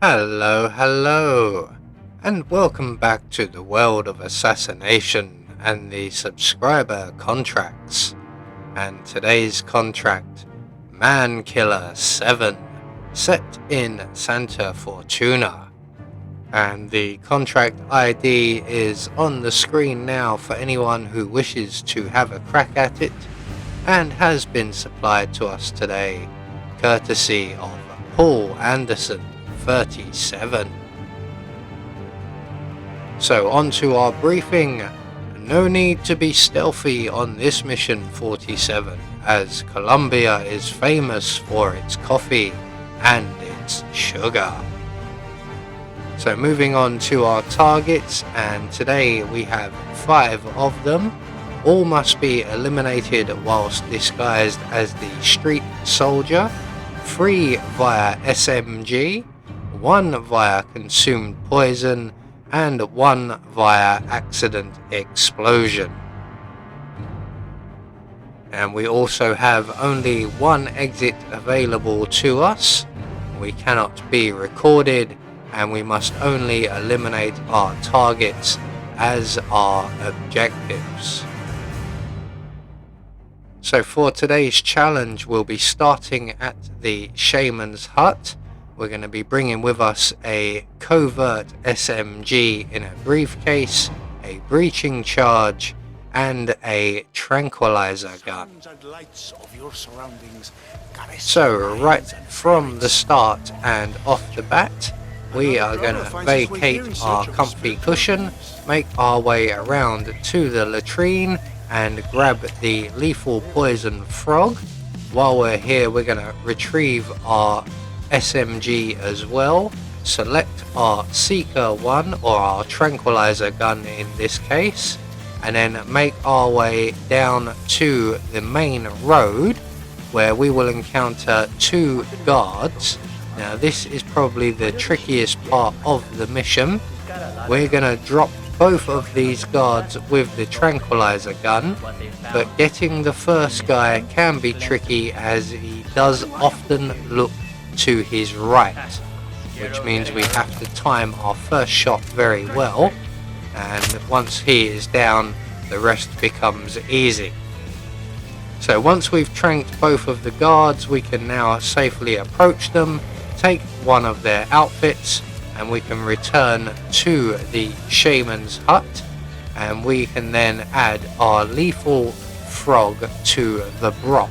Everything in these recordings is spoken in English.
Hello, and welcome back to the world of assassination and the subscriber contracts. And today's contract, Man Killer 7, set in Santa Fortuna. And the contract ID is on the screen now for anyone who wishes to have a crack at it, and has been supplied to us today, courtesy of Paul Anderson 37. So on to our briefing. No need to be stealthy on this mission 47, as Colombia is famous for its coffee and its sugar. So moving on to our targets, and today we have 5 of them. All must be eliminated whilst disguised as the street soldier, 3 via SMG, 1 via consumed poison, and 1 via accident explosion. And we also have only 1 exit available to us. We cannot be recorded, and we must only eliminate our targets as our objectives. So for today's challenge, we'll be starting at the Shaman's Hut. We're going to be bringing with us a covert SMG in a briefcase, a breaching charge, and a tranquilizer gun. So right from the start and off the bat, we are going to vacate our comfy cushion, make our way around to the latrine, and grab the lethal poison frog. While we're here, we're going to retrieve our SMG as well, select our Seeker 1 or our tranquilizer gun in this case, and then make our way down to the main road where we will encounter 2 guards. Now this is probably the trickiest part of the mission. We're going to drop both of these guards with the tranquilizer gun, but getting the first guy can be tricky as he does often look to his right, which means we have to time our first shot very well, and once he is down, the rest becomes easy. So once we've tranked both of the guards, we can now safely approach them, take one of their outfits, and we can return to the Shaman's Hut, and we can then add our lethal frog to the broth.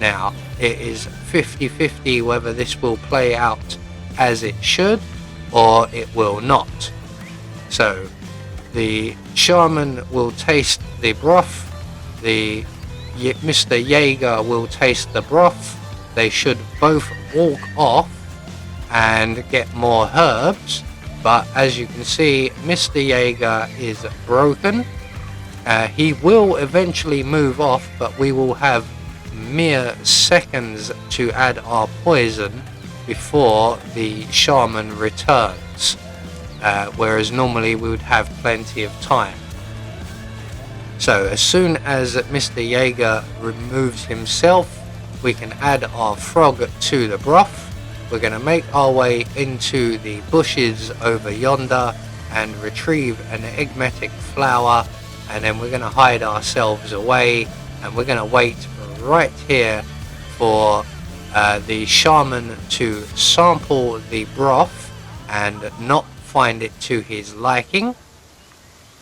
Now it is 50-50 whether this will play out as it should or it will not. So the shaman will taste the broth, the Mr. Jaeger will taste the broth. They should both walk off and get more herbs, but as you can see, Mr. Jaeger is broken. He will eventually move off, but we will have mere seconds to add our poison before the shaman returns, whereas normally we would have plenty of time. So as soon as Mr. Jaeger removes himself, we can add our frog to the broth. We're going to make our way into the bushes over yonder and retrieve an eggmatic flower, and then we're going to hide ourselves away, and we're going to wait right here for the shaman to sample the broth and not find it to his liking,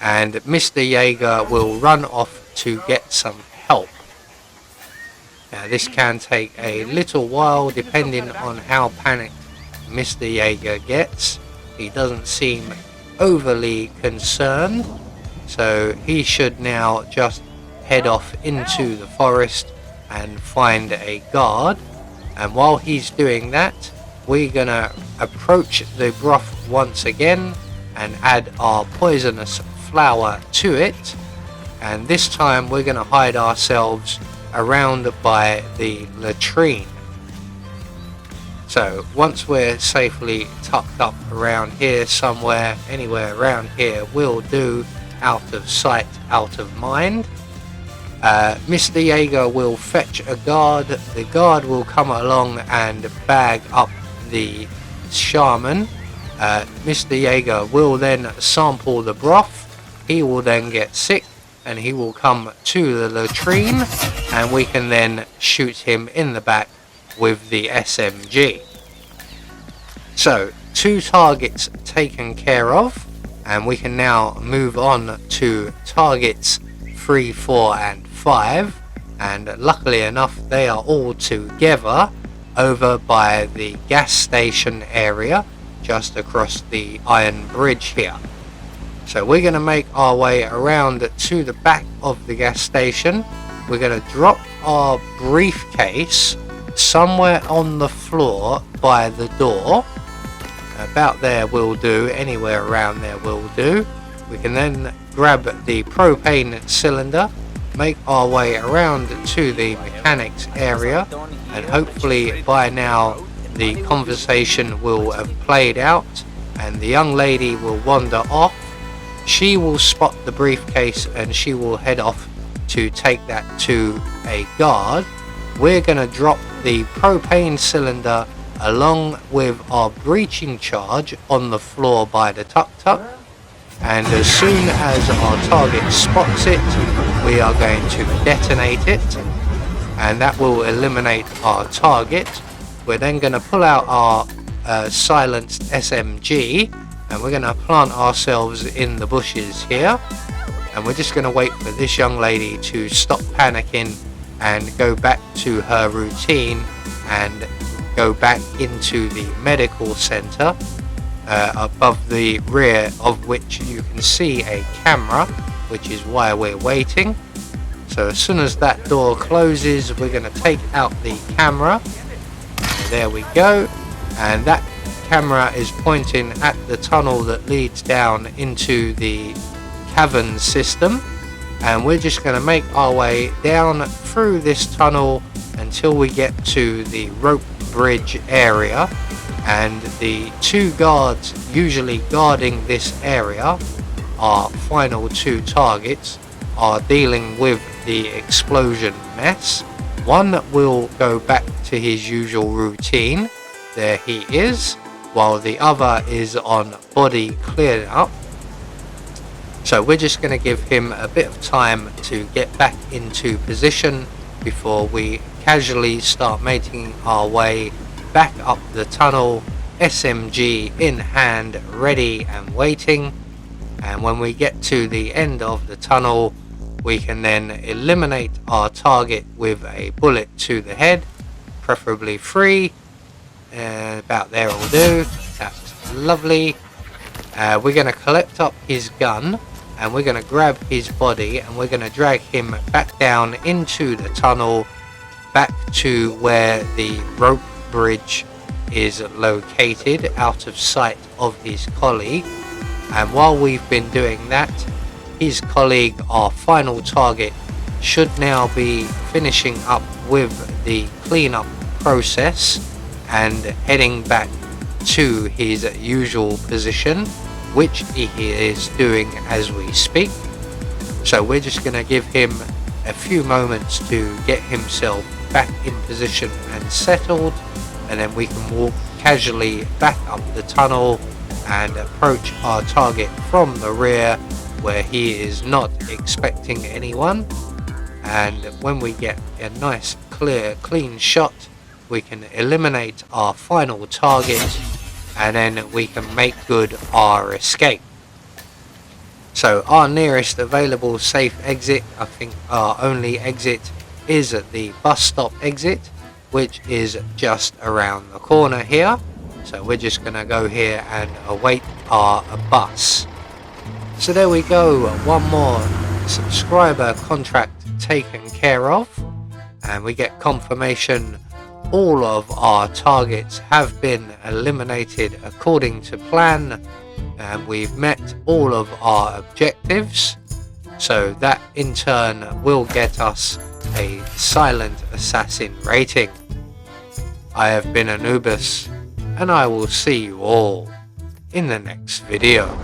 and Mr. Jaeger will run off to get some help. Now this can take a little while depending on how panicked Mr. Jaeger gets. He doesn't seem overly concerned, so he should now just head off into the forest and find a guard. And while he's doing that, we're gonna approach the broth once again and add our poisonous flower to it, and this time we're gonna hide ourselves around by the latrine. So once we're safely tucked up around here somewhere, anywhere around here will do, out of sight, out of mind, Mr. Jaeger will fetch a guard. The guard will come along and bag up the shaman. Mr. Jaeger will then sample the broth. He will then get sick and he will come to the latrine, and we can then shoot him in the back with the SMG. So 2 targets taken care of, and we can now move on to targets 3, 4 and 5, and luckily enough they are all together over by the gas station area just across the iron bridge here. So we're going to make our way around to the back of the gas station. We're going to drop our briefcase somewhere on the floor by the door. About there will do, anywhere around there will do. We can then grab the propane cylinder, make our way around to the mechanics area, and hopefully by now the conversation will have played out and the young lady will wander off. She will spot the briefcase and she will head off to take that to a guard. We're going to drop the propane cylinder along with our breaching charge on the floor by the tuk-tuk, and as soon as our target spots it, we are going to detonate it, and that will eliminate our target. We're then going to pull out our silenced SMG, and we're going to plant ourselves in the bushes here, and we're just going to wait for this young lady to stop panicking and go back to her routine and go back into the medical center, above the rear of which you can see a camera, which is why we're waiting. So as soon as that door closes, we're going to take out the camera. There we go, and that camera is pointing at the tunnel that leads down into the cavern system, and we're just going to make our way down through this tunnel until we get to the rope bridge area, and the 2 guards usually guarding this area, our final 2 targets, are dealing with the explosion mess. One will go back to his usual routine, there he is, while the other is on body clear up. So we're just going to give him a bit of time to get back into position before we casually start making our way back up the tunnel, SMG in hand, ready and waiting. And when we get to the end of the tunnel, we can then eliminate our target with a bullet to the head, preferably 3. About there will do. That's lovely. We're going to collect up his gun, and we're going to grab his body, and we're going to drag him back down into the tunnel, back to where the rope bridge is located, out of sight of his colleague. And while we've been doing that, his colleague, our final target, should now be finishing up with the cleanup process and heading back to his usual position, which he is doing as we speak. So we're just going to give him a few moments to get himself back in position and settled, and then we can walk casually back up the tunnel and approach our target from the rear where he is not expecting anyone. And when we get a nice clear clean shot, we can eliminate our final target, and then we can make good our escape. So our nearest available safe exit, I think our only exit, is at the bus stop exit, which is just around the corner here. So we're just going to go here and await our bus. So there we go, one more subscriber contract taken care of, and we get confirmation all of our targets have been eliminated according to plan, and we've met all of our objectives. So that in turn will get us a silent assassin rating. I have been Anubis, and I will see you all in the next video.